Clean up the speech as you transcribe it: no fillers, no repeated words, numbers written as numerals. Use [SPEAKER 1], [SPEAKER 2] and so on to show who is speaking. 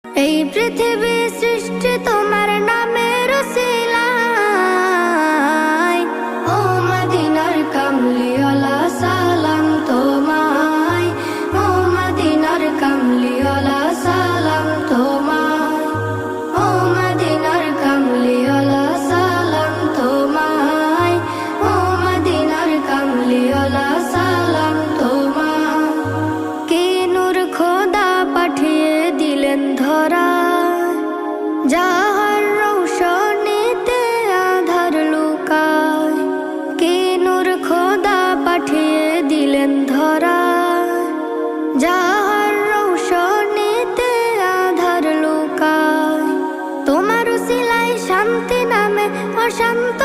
[SPEAKER 1] এই পৃথিবী সৃষ্টি তোমার নামের উসিলায়। ও মদিনার কামলিওয়ালা সালাম তোমায়, ও মদিনার কামলিওয়ালা সালাম তোমায়, ও মদিনার কামলিওয়ালা সালাম তোমায়, ও মদিনার কামলিওয়ালা সালাম তোমায়। কে নূর খোদা পাঠিয়ে দিলেন ধরায়, যাহার রৌশনীতে আধার লুকায়। কে নূর খোদা পাঠিয়ে দিলেন ধরায়, যাহার রৌশনীতে আধার লুকায়। তোমার উসিলায় শান্তি নামে অশান্ত